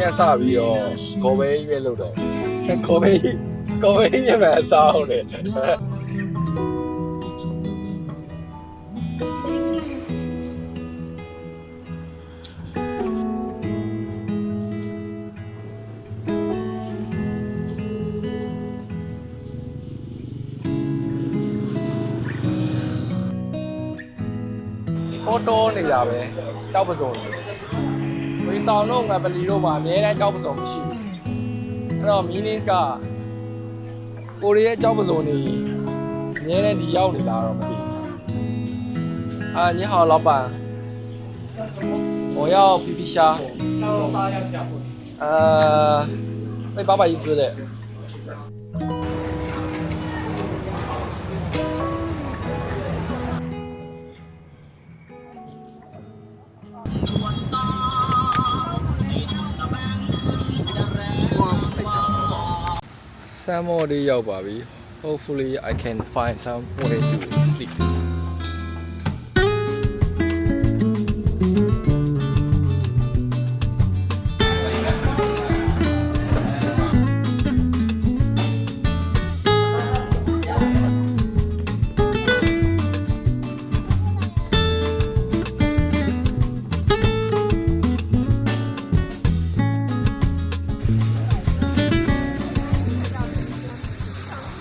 နေ့စပြီးတော့ကိုပဲရွေးလို့တော့ကိုပဲညမစားအောင်လေဟိုတိုးနေတာပဲကြောက်ပစုံဝေဆောင်တော့ငါပလီတို့မှာအများနဲ့ကြောက်ပစုံမရှိဘူးအဲ့တော့ meanings ကကိုရီးယားကြောက်ပစုံနေအများနဲ့ဒီရောက်နေလားတော့မသိဘူး你好老板我要皮皮虾被800一只的Some more လေးရောက်ပါပြီ Hopefully I can find some way to sleep